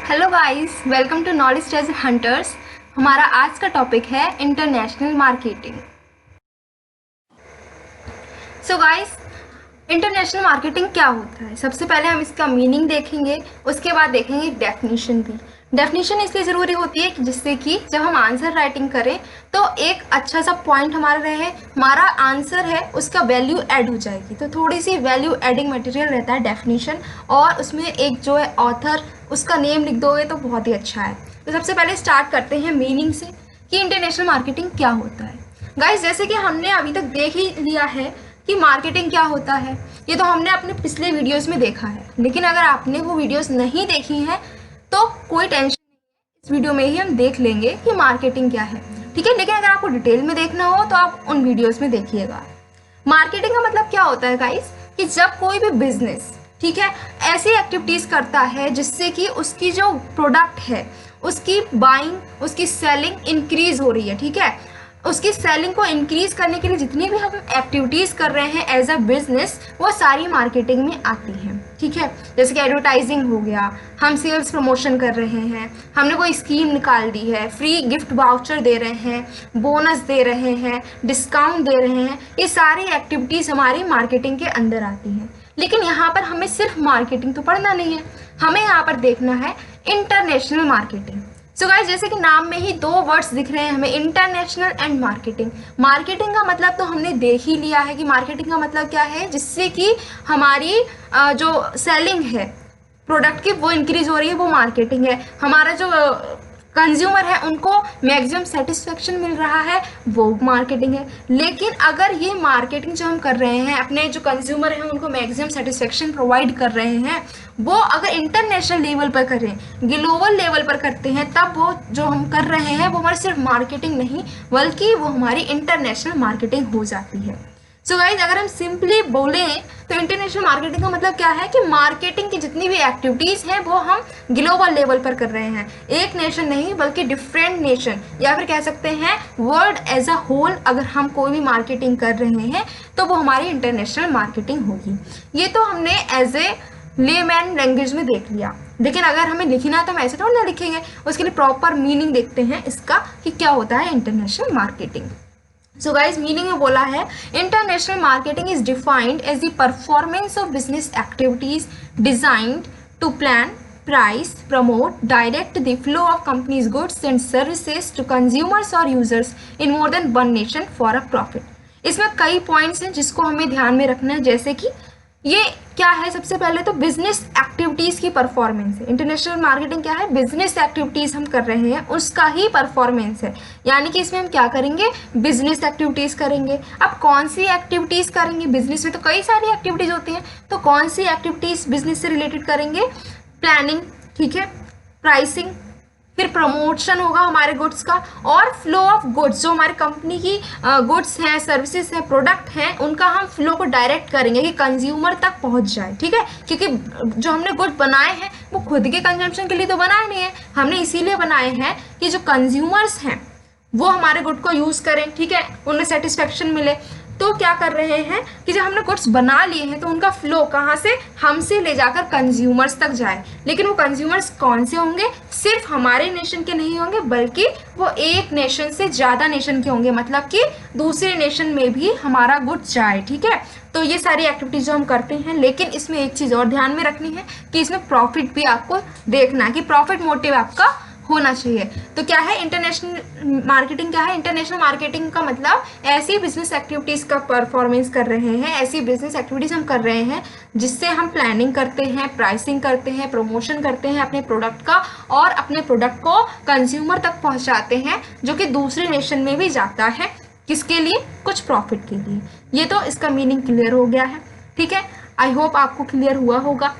Hello guys, welcome to knowledge treasure hunters. हमारा आज का टॉपिक है international marketing. So guys, international marketing क्या होता है? सबसे पहले हम इसका मीनिंग देखेंगे, उसके बाद देखेंगे डेफिनेशन भी। डेफिनेशन इसलिए ज़रूरी होती है कि जिससे कि जब हम आंसर राइटिंग करें तो एक अच्छा सा पॉइंट हमारा रहे, हमारा आंसर है उसका वैल्यू ऐड हो जाएगी। तो थोड़ी सी वैल्यू एडिंग मटेरियल रहता है डेफिनेशन, और उसमें एक जो है ऑथर उसका नेम लिख दोगे तो बहुत ही अच्छा है। तो सबसे पहले स्टार्ट करते हैं मीनिंग से कि इंटरनेशनल मार्केटिंग क्या होता है। गाइस, जैसे कि हमने अभी तक देख ही लिया है कि मार्केटिंग क्या होता है, ये तो हमने अपने पिछले वीडियोस में देखा है। लेकिन अगर आपने वो वीडियोस नहीं देखी हैं तो कोई टेंशन नहीं है, इस वीडियो में ही हम देख लेंगे कि मार्केटिंग क्या है, ठीक है। लेकिन अगर आपको डिटेल में देखना हो तो आप उन वीडियोस में देखिएगा। मार्केटिंग का मतलब क्या होता है गाइस, कि जब कोई भी बिजनेस, ठीक है, ऐसी एक्टिविटीज करता है जिससे कि उसकी जो प्रोडक्ट है उसकी बाइंग, उसकी सेलिंग इंक्रीज हो रही है, ठीक है। उसकी सेलिंग को इंक्रीज करने के लिए जितनी भी हम एक्टिविटीज कर रहे हैं एज अ बिजनेस, वो सारी मार्केटिंग में आती हैं, ठीक है। जैसे कि एडवर्टाइजिंग हो गया, हम सेल्स प्रमोशन कर रहे हैं, हमने कोई स्कीम निकाल दी है, फ्री गिफ्ट वाउचर दे रहे हैं, बोनस दे रहे हैं, डिस्काउंट दे रहे हैं, ये सारी एक्टिविटीज हमारी मार्केटिंग के अंदर आती हैं। लेकिन यहाँ पर हमें सिर्फ मार्केटिंग तो पढ़ना नहीं है, हमें यहाँ पर देखना है इंटरनेशनल मार्केटिंग। सो गाइस, जैसे कि नाम में ही दो वर्ड्स दिख रहे हैं हमें, इंटरनेशनल एंड मार्केटिंग। मार्केटिंग का मतलब तो हमने देख ही लिया है कि मार्केटिंग का मतलब क्या है, जिससे कि हमारी जो सेलिंग है प्रोडक्ट की वो इंक्रीज हो रही है, वो मार्केटिंग है। हमारा जो कंज्यूमर है उनको मैक्सिमम सेटिस्फेक्शन मिल रहा है, वो मार्केटिंग है। लेकिन अगर ये मार्केटिंग जो हम कर रहे हैं, अपने जो कंज्यूमर हैं उनको मैक्सिमम सेटिस्फेक्शन प्रोवाइड कर रहे हैं, वो अगर इंटरनेशनल लेवल पर करें, ग्लोबल लेवल पर करते हैं, तब वो जो हम कर रहे हैं वो हमारी सिर्फ मार्केटिंग नहीं बल्कि वो हमारी इंटरनेशनल मार्केटिंग हो जाती है। सो गाइज, अगर हम सिंपली बोलें तो इंटरनेशनल मार्केटिंग का मतलब क्या है कि मार्केटिंग की जितनी भी एक्टिविटीज हैं वो हम ग्लोबल लेवल पर कर रहे हैं, एक नेशन नहीं बल्कि डिफरेंट नेशन, या फिर कह सकते हैं वर्ल्ड एज अ होल। अगर हम कोई भी मार्केटिंग कर रहे हैं तो वो हमारी इंटरनेशनल मार्केटिंग होगी। ये तो हमने एज ए लेमैन लैंग्वेज में देख लिया। लेकिन अगर हमें लिखना है तो हम ऐसे थोड़ा ना लिखेंगे, उसके लिए प्रॉपर मीनिंग देखते हैं इसका कि क्या होता है international marketing. So guys, meaning में बोला है international marketing is defined as the performance of business activities designed to plan, price, promote, direct the flow of companies' goods and services to consumers or users in more than one nation for a profit। इसमें कई points हैं जिसको हमें ध्यान में रखना है, जैसे कि ये क्या है, सबसे पहले तो बिजनेस एक्टिविटीज़ की परफॉर्मेंस है। इंटरनेशनल मार्केटिंग क्या है, बिजनेस एक्टिविटीज़ हम कर रहे हैं उसका ही परफॉर्मेंस है, यानी कि इसमें हम क्या करेंगे, बिजनेस एक्टिविटीज़ करेंगे। अब कौन सी एक्टिविटीज़ करेंगे, बिजनेस में तो कई सारी एक्टिविटीज़ होती हैं, तो कौन सी एक्टिविटीज़ बिजनेस से रिलेटेड करेंगे, प्लानिंग, ठीक है, प्राइसिंग, फिर प्रमोशन होगा हमारे गुड्स का, और फ्लो ऑफ गुड्स, जो हमारी कंपनी की गुड्स हैं, सर्विसेज हैं, प्रोडक्ट हैं, उनका हम फ्लो को डायरेक्ट करेंगे कि कंज्यूमर तक पहुंच जाए, ठीक है। क्योंकि जो हमने गुड बनाए हैं वो खुद के कंजम्पशन के लिए तो बनाए नहीं है, हमने इसीलिए बनाए हैं कि जो कंज्यूमर्स हैं वो हमारे गुड को यूज़ करें, ठीक है, उन्हें सेटिस्फेक्शन मिले। तो क्या कर रहे हैं कि जब हमने गुड्स बना लिए हैं तो उनका फ्लो कहाँ से, हमसे ले जाकर कंज्यूमर्स तक जाए। लेकिन वो कंज्यूमर्स कौन से होंगे, सिर्फ हमारे नेशन के नहीं होंगे बल्कि वो एक नेशन से ज़्यादा नेशन के होंगे, मतलब कि दूसरे नेशन में भी हमारा गुड्स जाए, ठीक है। तो ये सारी एक्टिविटीज जो हम करते हैं, लेकिन इसमें एक चीज़ और ध्यान में रखनी है कि इसमें प्रॉफिट भी आपको देखना है कि प्रॉफिट मोटिव आपका होना चाहिए। तो क्या है इंटरनेशनल मार्केटिंग, क्या है इंटरनेशनल मार्केटिंग का मतलब ऐसी बिजनेस एक्टिविटीज़ का परफॉर्मेंस कर रहे हैं, ऐसी बिजनेस एक्टिविटीज़ हम कर रहे हैं जिससे हम प्लानिंग करते हैं, प्राइसिंग करते हैं, प्रमोशन करते हैं अपने प्रोडक्ट का, और अपने प्रोडक्ट को कंज्यूमर तक पहुंचाते हैं, जो कि दूसरे नेशन में भी जाता है, किसके लिए, कुछ प्रॉफिट के लिए। ये तो इसका मीनिंग क्लियर हो गया है, ठीक है। आई होप आपको क्लियर हुआ होगा।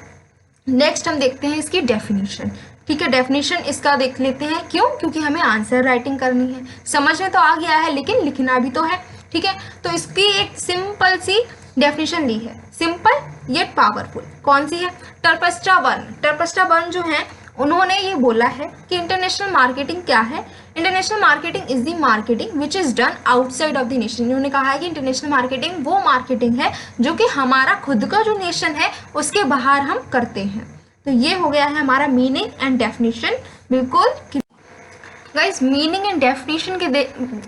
नेक्स्ट हम देखते हैं इसकी डेफिनेशन, ठीक है। डेफिनेशन इसका देख लेते हैं, क्यों, क्योंकि हमें आंसर राइटिंग करनी है। समझ में तो आ गया है लेकिन लिखना भी तो है, ठीक है। तो इसकी एक सिंपल सी डेफिनेशन ली है, सिंपल येट पावरफुल। कौन सी है, टर्पस्टा बर्न। टर्पस्टा बर्न जो है उन्होंने ये बोला है कि इंटरनेशनल मार्केटिंग क्या है, international marketing is the marketing which is done outside of the nation. इन्होंने कहा है कि इंटरनेशनल मार्केटिंग वो मार्केटिंग है जो कि हमारा खुद का जो नेशन है उसके बाहर हम करते हैं। तो ये हो गया है हमारा मीनिंग एंड डेफिनेशन बिल्कुल। गाइस मीनिंग एंड डेफिनेशन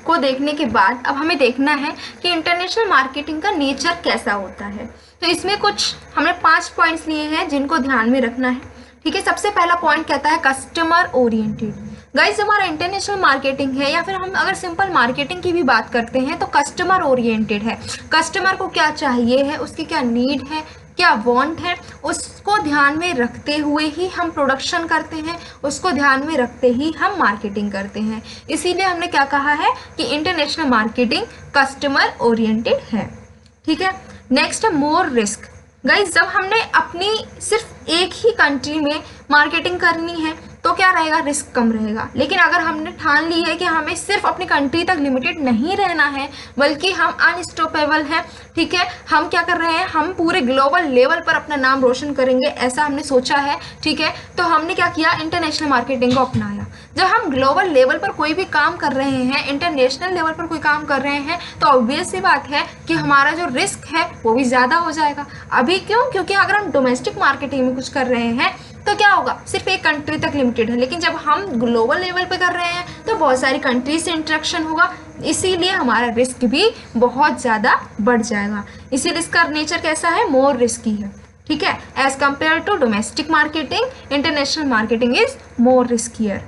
को देखने के बाद अब हमें देखना है कि इंटरनेशनल मार्केटिंग का नेचर कैसा होता है। तो इसमें कुछ हमने 5 पॉइंट्स लिए हैं जिनको ध्यान में रखना है, ठीक है। सबसे पहला पॉइंट कहता है कस्टमर ओरिएंटेड। गाइस हमारा इंटरनेशनल मार्केटिंग है या फिर हम अगर सिंपल मार्केटिंग की भी बात करते हैं तो कस्टमर ओरिएंटेड है। कस्टमर को क्या चाहिए है, उसकी क्या नीड है, क्या वांट है, उसको ध्यान में रखते हुए ही हम प्रोडक्शन करते हैं, उसको ध्यान में रखते ही हम मार्केटिंग करते हैं। इसीलिए हमने क्या कहा है कि इंटरनेशनल मार्केटिंग कस्टमर ओरिएंटेड है, ठीक है। नेक्स्ट है मोर रिस्क। गाइस जब हमने अपनी सिर्फ एक ही कंट्री में मार्केटिंग करनी है तो क्या रहेगा, रिस्क कम रहेगा। लेकिन अगर हमने ठान ली है कि हमें सिर्फ अपनी कंट्री तक लिमिटेड नहीं रहना है बल्कि हम अनस्टॉपेबल हैं, ठीक है, हम क्या कर रहे हैं, हम पूरे ग्लोबल लेवल पर अपना नाम रोशन करेंगे, ऐसा हमने सोचा है, ठीक है। तो हमने क्या किया, इंटरनेशनल मार्केटिंग को अपनाया। जब हम ग्लोबल लेवल पर कोई भी काम कर रहे हैं, इंटरनेशनल लेवल पर कोई काम कर रहे हैं, तो ऑब्वियस सी बात है कि हमारा जो रिस्क है वो भी ज़्यादा हो जाएगा। अभी क्यों, क्योंकि अगर हम डोमेस्टिक मार्केटिंग में कुछ कर रहे हैं तो क्या होगा, सिर्फ एक कंट्री तक लिमिटेड है। लेकिन जब हम ग्लोबल लेवल पे कर रहे हैं तो बहुत सारी कंट्रीज से इंटरेक्शन होगा, इसीलिए हमारा रिस्क भी बहुत ज़्यादा बढ़ जाएगा। इसीलिए इसका नेचर कैसा है, मोर रिस्की है, ठीक है। As compare to domestic marketing, international marketing is more riskier.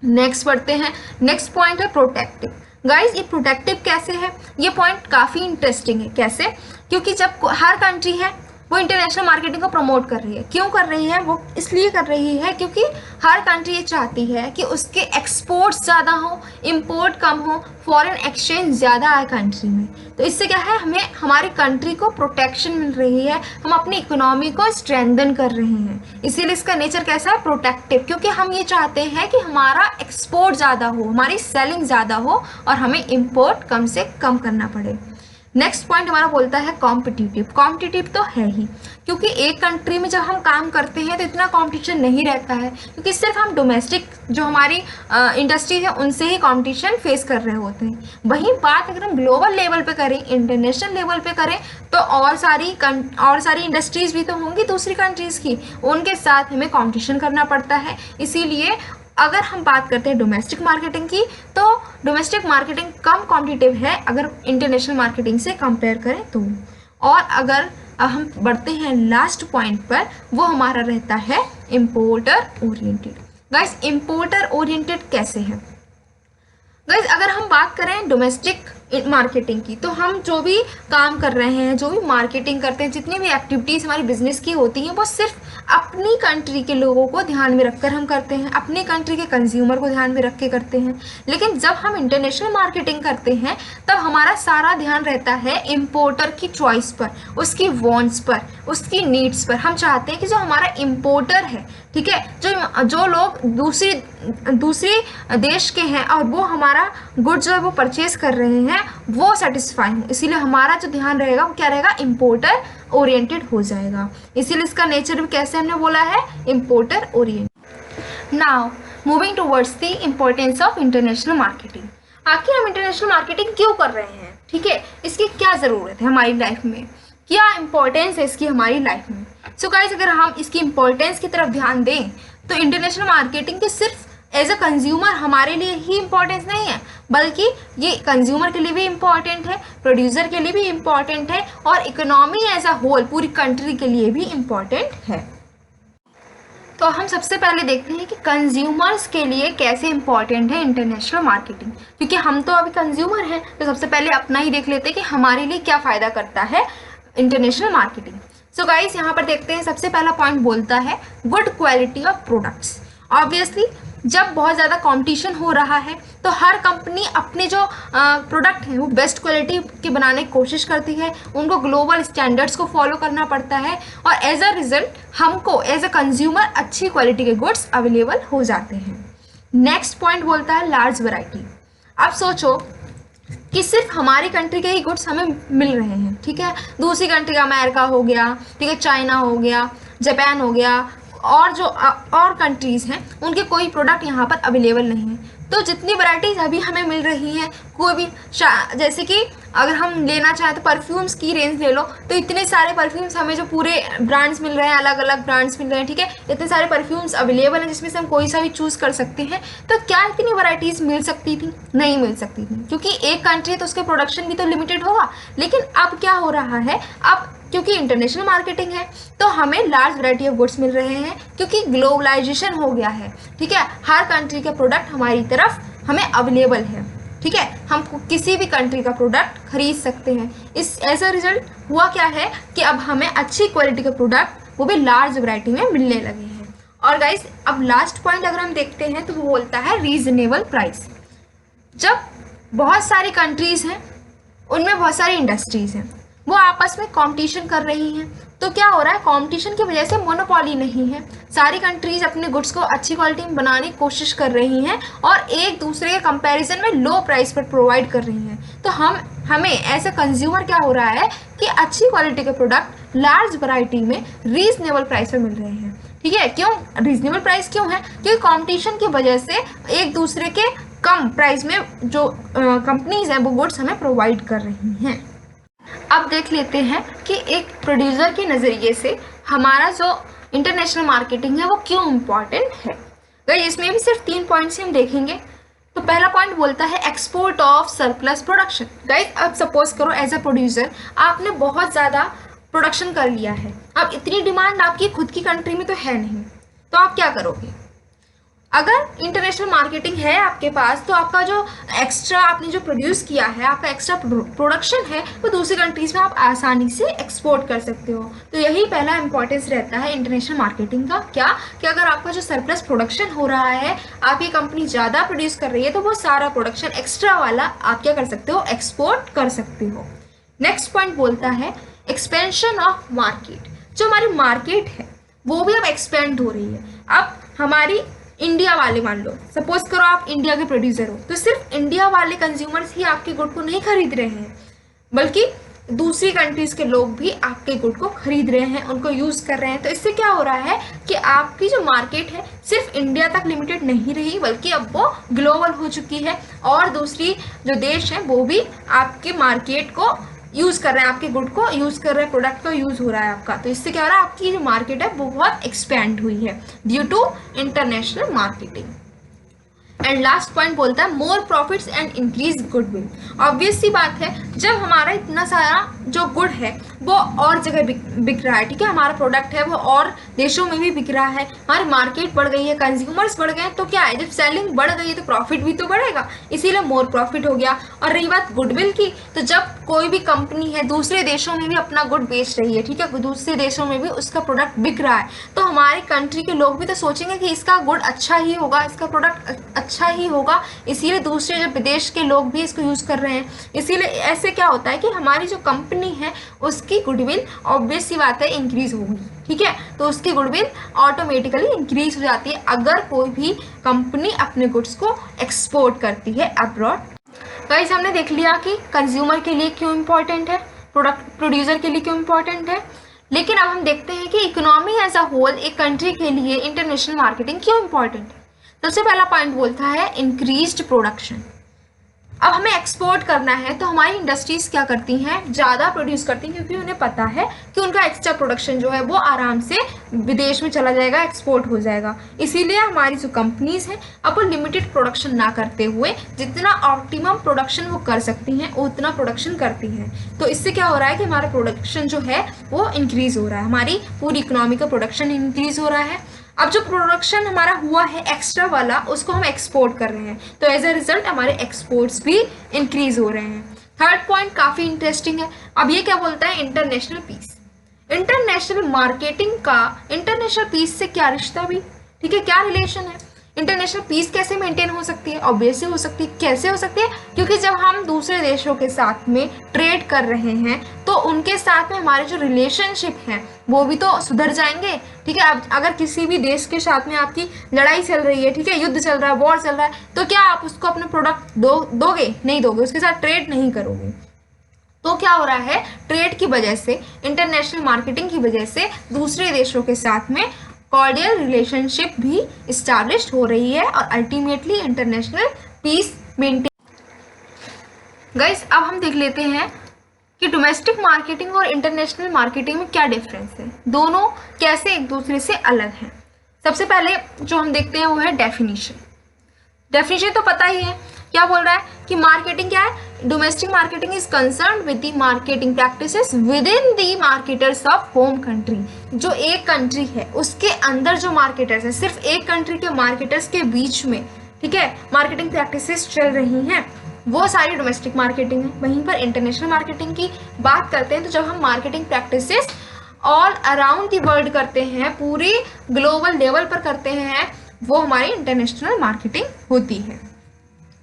Next पढ़ते हैं, नेक्स्ट पॉइंट है प्रोटेक्टिव। गाइज ये प्रोटेक्टिव कैसे है, ये पॉइंट काफ़ी इंटरेस्टिंग है। कैसे, क्योंकि जब हर कंट्री है वो इंटरनेशनल मार्केटिंग को प्रमोट कर रही है। क्यों कर रही है, वो इसलिए कर रही है क्योंकि हर कंट्री ये चाहती है कि उसके एक्सपोर्ट्स ज़्यादा हो, इंपोर्ट कम हो, फॉरेन एक्सचेंज ज़्यादा आए कंट्री में। तो इससे क्या है, हमें हमारी कंट्री को प्रोटेक्शन मिल रही है, हम अपनी इकोनॉमी को स्ट्रेंथन कर रहे हैं। इसीलिए इसका नेचर कैसा है, प्रोटेक्टिव, क्योंकि हम ये चाहते हैं कि हमारा एक्सपोर्ट ज़्यादा हो, हमारी सेलिंग ज़्यादा हो और हमें इम्पोर्ट कम से कम करना पड़े। नेक्स्ट पॉइंट हमारा बोलता है कॉम्पिटिटिव। कॉम्पिटिटिव तो है ही, क्योंकि एक कंट्री में जब हम काम करते हैं तो इतना कंपटीशन नहीं रहता है, क्योंकि सिर्फ हम डोमेस्टिक जो हमारी इंडस्ट्री है उनसे ही कंपटीशन फेस कर रहे होते हैं। वहीं बात अगर हम ग्लोबल लेवल पे करें, इंटरनेशनल लेवल पे करें, तो और सारी इंडस्ट्रीज भी तो होंगी दूसरी कंट्रीज़ की, उनके साथ हमें कॉम्पिटिशन करना पड़ता है। इसीलिए अगर हम बात करते हैं डोमेस्टिक मार्केटिंग की, तो डोमेस्टिक मार्केटिंग कम कॉम्पिटिटिव है अगर इंटरनेशनल मार्केटिंग से कंपेयर करें तो। और अगर हम बढ़ते हैं लास्ट पॉइंट पर, वो हमारा रहता है importer oriented. Guys importer oriented कैसे है, गाइस अगर हम बात करें डोमेस्टिक मार्केटिंग की, तो हम जो भी काम कर रहे हैं, जो भी मार्केटिंग करते हैं, जितनी भी एक्टिविटीज़ हमारी बिजनेस की होती हैं, वो सिर्फ अपनी कंट्री के लोगों को ध्यान में रखकर हम करते हैं, अपनी कंट्री के कंज्यूमर को ध्यान में रख के करते हैं। लेकिन जब हम इंटरनेशनल मार्केटिंग करते हैं तब हमारा सारा ध्यान रहता है इम्पोर्टर की चॉइस पर, उसकी वांट्स पर, उसकी नीड्स पर। हम चाहते हैं कि जो हमारा इम्पोर्टर है, ठीक है, जो लोग दूसरी देश के हैं और वो हमारा गुड्स जो है वो परचेज कर रहे हैं, वो सेटिस्फाई हो। इसीलिए हमारा जो ध्यान रहेगा वो क्या रहेगा, इम्पोर्टर ओरिएंटेड हो जाएगा। इसीलिए इसका नेचर भी कैसे हमने बोला है, importer oriented. Now moving towards the importance of international marketing. आखिर हम इंटरनेशनल मार्केटिंग क्यों कर रहे हैं, ठीक है, इसकी क्या ज़रूरत है हमारी लाइफ में, क्या इंपॉर्टेंस है इसकी हमारी लाइफ में। सो गाइस अगर हम इसकी इम्पोर्टेंस की तरफ ध्यान दें तो इंटरनेशनल मार्केटिंग के सिर्फ एज अ कंज्यूमर हमारे लिए ही इम्पोर्टेंस नहीं है, बल्कि ये कंज्यूमर के लिए भी इम्पॉर्टेंट है, प्रोड्यूसर के लिए भी इम्पॉर्टेंट है और इकोनॉमी एज अ होल पूरी कंट्री के लिए भी इम्पॉर्टेंट है। तो हम सबसे पहले देखते हैं कि कंज्यूमर्स के लिए कैसे इम्पॉर्टेंट है इंटरनेशनल मार्केटिंग, क्योंकि हम तो अभी कंज्यूमर हैं, तो सबसे पहले अपना ही देख लेते हैं कि हमारे लिए क्या फ़ायदा करता है इंटरनेशनल मार्केटिंग। सो गाइस यहाँ पर देखते हैं, सबसे पहला पॉइंट बोलता है good quality of products. Obviously जब बहुत ज़्यादा कंपटीशन हो रहा है तो हर कंपनी अपने जो प्रोडक्ट हैं वो बेस्ट क्वालिटी के बनाने की कोशिश करती है, उनको ग्लोबल स्टैंडर्ड्स को फॉलो करना पड़ता है और एज अ रिजल्ट हमको एज अ कंज्यूमर अच्छी क्वालिटी के गुड्स अवेलेबल हो जाते हैं। नेक्स्ट पॉइंट बोलता है लार्ज वैरायटी। अब सोचो कि सिर्फ हमारी कंट्री के ही गुड्स हमें मिल रहे हैं, ठीक है, दूसरी कंट्री का अमेरिका हो गया, ठीक है, चाइना हो गया, जापान हो गया, और जो और कंट्रीज़ हैं उनके कोई प्रोडक्ट यहाँ पर अवेलेबल नहीं है। तो जितनी वैराइटीज़ अभी हमें मिल रही हैं, कोई भी जैसे कि अगर हम लेना चाहें तो परफ्यूम्स की रेंज ले लो, तो इतने सारे परफ्यूम्स हमें जो पूरे ब्रांड्स मिल रहे हैं, अलग अलग ब्रांड्स मिल रहे हैं, ठीक है, इतने सारे परफ्यूम्स अवेलेबल हैं जिसमें से हम कोई सा भी चूज़ कर सकते हैं। तो क्या इतनी वैरायटीज़ मिल सकती थी? नहीं मिल सकती थी, क्योंकि एक कंट्री है तो उसके प्रोडक्शन भी तो लिमिटेड होगा। लेकिन अब क्या हो रहा है, अब क्योंकि इंटरनेशनल मार्केटिंग है तो हमें लार्ज वैरायटी ऑफ गुड्स मिल रहे हैं, क्योंकि ग्लोबलाइजेशन हो गया है, ठीक है, हर कंट्री के प्रोडक्ट हमारी तरफ हमें अवेलेबल है, ठीक है, हम किसी भी कंट्री का प्रोडक्ट खरीद सकते हैं। इस एज अ रिजल्ट हुआ क्या है कि अब हमें अच्छी क्वालिटी के प्रोडक्ट वो भी लार्ज वैरायटी में मिलने लगे हैं। और गाइस अब लास्ट पॉइंट अगर हम देखते हैं तो वो बोलता है रीजनेबल प्राइस। जब बहुत सारी कंट्रीज़ हैं, उनमें बहुत सारी इंडस्ट्रीज़ हैं, वो आपस में कंपटीशन कर रही हैं, तो क्या हो रहा है, कंपटीशन की वजह से मोनोपोली नहीं है, सारी कंट्रीज अपने गुड्स को अच्छी क्वालिटी में बनाने की कोशिश कर रही हैं और एक दूसरे के कंपैरिजन में लो प्राइस पर प्रोवाइड कर रही हैं। तो हमें एज ए कंज्यूमर क्या हो रहा है कि अच्छी क्वालिटी के प्रोडक्ट लार्ज वैरायटी में रीजनेबल प्राइस पर मिल रहे हैं, ठीक है। क्यों रीजनेबल प्राइस क्यों है? क्योंकि कंपटीशन की वजह से एक दूसरे के कम प्राइस में जो कंपनीज हैं वो गुड्स हमें प्रोवाइड कर रही हैं। अब देख लेते हैं कि एक प्रोड्यूसर के नज़रिए से हमारा जो इंटरनेशनल मार्केटिंग है वो क्यों इम्पॉर्टेंट है। गाइस इसमें भी सिर्फ 3 पॉइंट्स हम देखेंगे। तो पहला पॉइंट बोलता है export of surplus production. Guys अब सपोज करो एज अ प्रोड्यूसर आपने बहुत ज़्यादा प्रोडक्शन कर लिया है, अब इतनी डिमांड आपकी खुद की कंट्री में तो है नहीं, तो आप क्या करोगे? अगर इंटरनेशनल मार्केटिंग है आपके पास तो आपका जो एक्स्ट्रा आपने जो प्रोड्यूस किया है, आपका एक्स्ट्रा प्रोडक्शन है, वो दूसरी कंट्रीज में आप आसानी से एक्सपोर्ट कर सकते हो। तो यही पहला इंपॉर्टेंस रहता है इंटरनेशनल मार्केटिंग का, क्या कि अगर आपका जो सरप्लस प्रोडक्शन हो रहा है, आपकी कंपनी ज़्यादा प्रोड्यूस कर रही है, तो वो सारा प्रोडक्शन एक्स्ट्रा वाला आप क्या कर सकते हो, एक्सपोर्ट कर सकते हो। नेक्स्ट पॉइंट बोलता है एक्सपेंशन ऑफ मार्केट। जो हमारी मार्केट है वो भी अब एक्सपेंड हो रही है। अब हमारी इंडिया वाले, मान लो सपोज करो आप इंडिया के प्रोड्यूसर हो, तो सिर्फ इंडिया वाले कंज्यूमर्स ही आपके गुड को नहीं खरीद रहे हैं, बल्कि दूसरी कंट्रीज के लोग भी आपके गुड को खरीद रहे हैं, उनको यूज़ कर रहे हैं। तो इससे क्या हो रहा है कि आपकी जो मार्केट है सिर्फ इंडिया तक लिमिटेड नहीं रही, बल्कि अब वो ग्लोबल हो चुकी है और दूसरी जो देश हैं वो भी आपके मार्केट को यूज़ कर रहे हैं, आपके गुड को यूज़ कर रहे हैं, प्रोडक्ट का यूज़ हो रहा है आपका। तो इससे क्या हो रहा है, आपकी जो मार्केट है वो बहुत एक्सपेंड हुई है due to international marketing. And last point बोलता है more profits and increase goodwill. Obvious सी बात है, जब हमारा इतना सारा जो गुड है वो और जगह बिक रहा है, ठीक है, हमारा प्रोडक्ट है वो और देशों में भी बिक रहा है, हमारी मार्केट बढ़ गई है, कंज्यूमर्स बढ़ गए हैं, तो क्या है, जब सेलिंग बढ़ गई है तो प्रॉफिट भी तो बढ़ेगा, इसीलिए मोर प्रॉफिट हो गया। और रही बात गुडविल की, तो जब कोई भी कंपनी है दूसरे देशों में भी अपना गुड बेच रही है, ठीक है, दूसरे देशों में भी उसका प्रोडक्ट बिक रहा है, तो हमारी कंट्री के लोग भी तो सोचेंगे कि इसका गुड अच्छा ही होगा, इसका प्रोडक्ट अच्छा ही होगा, इसीलिए दूसरे जो विदेश के लोग भी इसको यूज़ कर रहे हैं। इसीलिए ऐसे क्या होता है कि हमारी जो कंपनी है उसकी गुडविल ऑब्वियस सी बात है इंक्रीज होगी, ठीक है, तो उसकी गुडविल ऑटोमेटिकली इंक्रीज हो जाती है अगर कोई भी कंपनी अपने गुड्स को एक्सपोर्ट करती है अब्रॉड। गाइस हमने देख लिया कि कंज्यूमर के लिए क्यों इम्पोर्टेंट है, प्रोड्यूसर के लिए क्यों इम्पोर्टेंट है, लेकिन अब हम देखते हैं कि इकोनॉमी एज अ होल, एक कंट्री के लिए इंटरनेशनल मार्केटिंग क्यों इम्पोर्टेंट है। सबसे पहला पॉइंट बोलता है इंक्रीज्ड प्रोडक्शन। अब हमें एक्सपोर्ट करना है तो हमारी इंडस्ट्रीज़ क्या करती हैं, ज़्यादा प्रोड्यूस करती हैं, क्योंकि उन्हें पता है कि उनका एक्स्ट्रा प्रोडक्शन जो है वो आराम से विदेश में चला जाएगा, एक्सपोर्ट हो जाएगा। इसीलिए हमारी जो कंपनीज़ हैं अब वो लिमिटेड प्रोडक्शन ना करते हुए जितना ऑप्टिमम प्रोडक्शन वो कर सकती हैं उतना प्रोडक्शन करती हैं। तो इससे क्या हो रहा है कि हमारा प्रोडक्शन जो है वो इंक्रीज़ हो रहा है, हमारी पूरी इकोनॉमी का प्रोडक्शन इंक्रीज़ हो रहा है। अब जो प्रोडक्शन हमारा हुआ है एक्स्ट्रा वाला उसको हम एक्सपोर्ट कर रहे हैं, तो एज अ रिजल्ट हमारे एक्सपोर्ट्स भी इंक्रीज हो रहे हैं। थर्ड पॉइंट काफ़ी इंटरेस्टिंग है। अब ये क्या बोलता है, इंटरनेशनल पीस। इंटरनेशनल मार्केटिंग का इंटरनेशनल पीस से क्या रिश्ता भी, ठीक है, क्या रिलेशन है, इंटरनेशनल पीस कैसे मेंटेन हो सकती है, ऑब्वियसली हो सकती है। कैसे हो सकती है, क्योंकि जब हम दूसरे देशों के साथ में ट्रेड कर रहे हैं तो उनके साथ में हमारे जो रिलेशनशिप हैं वो भी तो सुधर जाएंगे, ठीक है। अब अगर किसी भी देश के साथ में आपकी लड़ाई चल रही है, ठीक है, युद्ध चल रहा है, वॉर चल रहा है, तो क्या आप उसको अपने प्रोडक्ट दोगे? नहीं दोगे, उसके साथ ट्रेड नहीं करोगे। तो क्या हो रहा है, ट्रेड की वजह से, इंटरनेशनल मार्केटिंग की वजह से दूसरे देशों के साथ में कॉर्डियल रिलेशनशिप भी इस्टेब्लिश हो रही है और ultimately international peace maintain. Guys अब हम देख लेते हैं कि डोमेस्टिक मार्केटिंग और इंटरनेशनल मार्केटिंग में क्या डिफरेंस है, दोनों कैसे एक दूसरे से अलग हैं। सबसे पहले जो हम देखते हैं वो है डेफिनेशन। डेफिनेशन तो पता ही है, क्या बोल रहा है कि मार्केटिंग क्या है, domestic marketing is concern with the marketing practices with in the marketers of home country. जो एक कंट्री है उसके अंदर जो मार्केटर्स है, सिर्फ एक कंट्री के मार्केटर्स के बीच में, ठीक है, मार्केटिंग प्रैक्टिसेस चल रही हैं, वो सारी डोमेस्टिक मार्केटिंग है। वहीं पर इंटरनेशनल मार्केटिंग की बात करते हैं तो जब हम marketing practices all around the world करते हैं, पूरी ग्लोबल लेवल पर करते हैं, वो हमारी इंटरनेशनल मार्केटिंग होती है।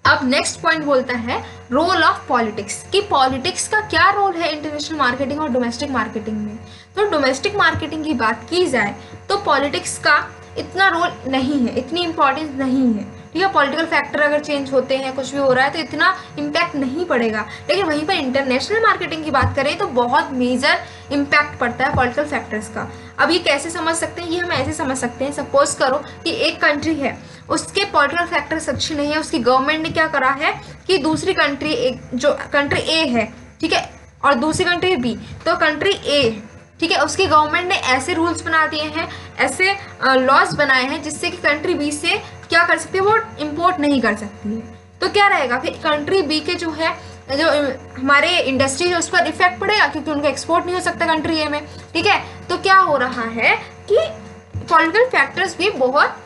अब नेक्स्ट पॉइंट बोलता है रोल ऑफ पॉलिटिक्स, कि पॉलिटिक्स का क्या रोल है इंटरनेशनल मार्केटिंग और डोमेस्टिक मार्केटिंग में। तो डोमेस्टिक मार्केटिंग की बात की जाए तो पॉलिटिक्स का इतना रोल नहीं है, इतनी इंपॉर्टेंस नहीं है, ठीक है। पॉलिटिकल फैक्टर अगर चेंज होते हैं, कुछ भी हो रहा है तो इतना इम्पैक्ट नहीं पड़ेगा। लेकिन वहीं पर इंटरनेशनल मार्केटिंग की बात करें तो बहुत मेजर इम्पैक्ट पड़ता है पॉलिटिकल फैक्टर्स का। अब ये कैसे समझ सकते हैं, ये हम ऐसे समझ सकते हैं, सपोज करो कि एक कंट्री है, उसके पॉलिटिकल फैक्टर्स अच्छे नहीं है, उसकी गवर्नमेंट ने क्या करा है कि दूसरी कंट्री, एक जो कंट्री ए है, ठीक है, और दूसरी कंट्री बी, तो कंट्री ए, ठीक है, उसकी गवर्नमेंट ने ऐसे रूल्स बना दिए हैं, ऐसे लॉज बनाए हैं जिससे कि कंट्री बी से क्या कर सकती है, वो इम्पोर्ट नहीं कर सकती है। तो क्या रहेगा फिर, कंट्री बी के जो है, जो हमारे इंडस्ट्री है उस पर इफेक्ट पड़ेगा, क्योंकि उनका एक्सपोर्ट नहीं हो सकता कंट्री ए में, ठीक है। तो क्या हो रहा है कि पॉलिटिकल फैक्टर्स भी बहुत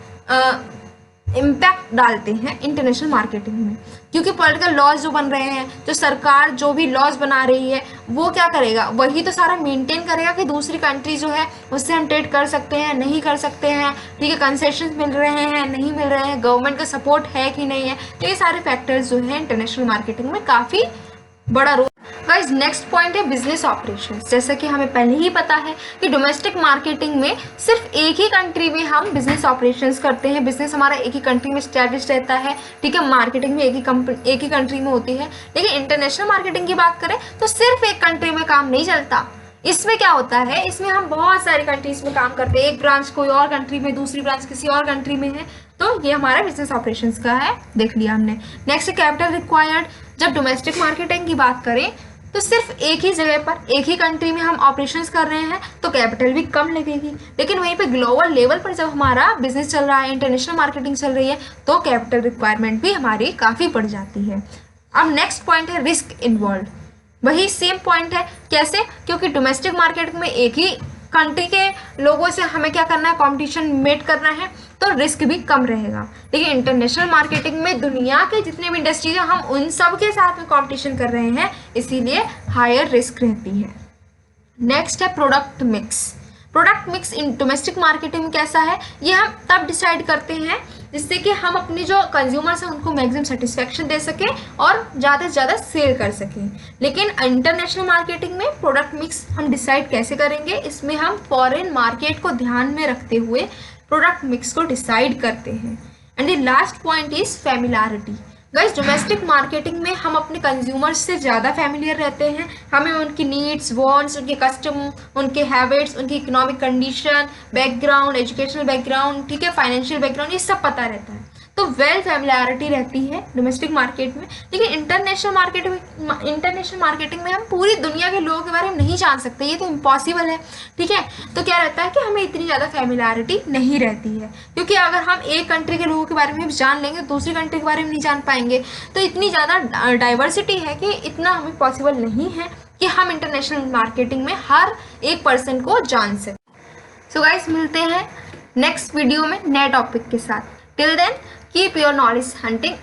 इम्पैक्ट डालते हैं इंटरनेशनल मार्केटिंग में, क्योंकि पॉलिटिकल लॉज जो बन रहे हैं, जो सरकार जो भी लॉज बना रही है, वो क्या करेगा, वही तो सारा मेंटेन करेगा कि दूसरी कंट्री जो है उससे हम ट्रेड कर सकते हैं, नहीं कर सकते हैं, ठीक है, कंसेशंस मिल रहे हैं, नहीं मिल रहे हैं, गवर्नमेंट का सपोर्ट है कि नहीं है। तो ये सारे फैक्टर्स जो है इंटरनेशनल मार्केटिंग में काफ़ी बड़ा रोल। गाइस नेक्स्ट पॉइंट है बिजनेस ऑपरेशंस। जैसा कि हमें पहले ही पता है कि डोमेस्टिक मार्केटिंग में सिर्फ एक ही कंट्री में हम बिजनेस ऑपरेशंस करते हैं, बिजनेस हमारा एक ही कंट्री में स्टैब्लिश रहता है, ठीक है, मार्केटिंग में एक ही कंट्री में होती है। लेकिन इंटरनेशनल मार्केटिंग की बात करें तो सिर्फ एक कंट्री में काम नहीं चलता। इसमें क्या होता है, इसमें हम बहुत सारी कंट्रीज में काम करते हैं, एक ब्रांच कोई और कंट्री में, दूसरी ब्रांच किसी और कंट्री में है, तो ये हमारा बिजनेस ऑपरेशंस का है, देख लिया हमने। Next capital required. जब डोमेस्टिक मार्केटिंग की बात करें तो सिर्फ एक ही जगह पर एक ही कंट्री में हम ऑपरेशंस कर रहे हैं तो कैपिटल भी कम लगेगी। लेकिन वहीं पे ग्लोबल लेवल पर जब हमारा बिजनेस चल रहा है, इंटरनेशनल मार्केटिंग चल रही है, तो कैपिटल रिक्वायरमेंट भी हमारी काफ़ी बढ़ जाती है। अब नेक्स्ट पॉइंट है रिस्क इन्वॉल्व। वही सेम पॉइंट है, कैसे, क्योंकि डोमेस्टिक मार्केट में एक ही कंट्री के लोगों से हमें क्या करना है, कंपटीशन मेट करना है, तो रिस्क भी कम रहेगा। लेकिन इंटरनेशनल मार्केटिंग में दुनिया के जितने भी इंडस्ट्रीज हैं, हम उन सब के साथ में कंपटीशन कर रहे हैं, इसीलिए हायर रिस्क रहती है। नेक्स्ट है product mix. Product mix in domestic marketing में कैसा है, ये हम तब डिसाइड करते हैं जिससे कि हम अपने जो कंज्यूमर्स हैं उनको मैक्सिमम सेटिस्फेक्शन दे सकें और ज़्यादा से ज़्यादा सेल कर सकें। लेकिन इंटरनेशनल मार्केटिंग में प्रोडक्ट मिक्स हम डिसाइड कैसे करेंगे, इसमें हम फॉरेन मार्केट को ध्यान में रखते हुए प्रोडक्ट मिक्स को डिसाइड करते हैं। And the last point is familiarity. Guys domestic marketing में हम अपने कंज्यूमर्स से ज़्यादा फैमिलियर रहते हैं, हमें उनकी नीड्स, वांट्स, उनके कस्टम, उनके हैबिट्स, उनकी economic condition, background, educational background, ठीक है, फाइनेंशियल बैकग्राउंड, ये सब पता रहता है, तो वेल फैमिलियरिटी रहती है डोमेस्टिक मार्केट में। लेकिन इंटरनेशनल मार्केटिंग में हम पूरी दुनिया के लोगों के बारे में नहीं जान सकते, ये तो इम्पॉसिबल है, ठीक है। तो क्या रहता है कि हमें इतनी ज़्यादा फैमिलियरिटी नहीं रहती है, क्योंकि अगर हम एक कंट्री के लोगों के बारे में जान लेंगे तो दूसरी कंट्री के बारे में नहीं जान पाएंगे। तो इतनी ज़्यादा डाइवर्सिटी है कि इतना हमें पॉसिबल नहीं है कि हम इंटरनेशनल मार्केटिंग में हर एक पर्सन को जान सकें। सो गाइस मिलते हैं नेक्स्ट वीडियो में नए टॉपिक के साथ। Till then keep your knowledge hunting.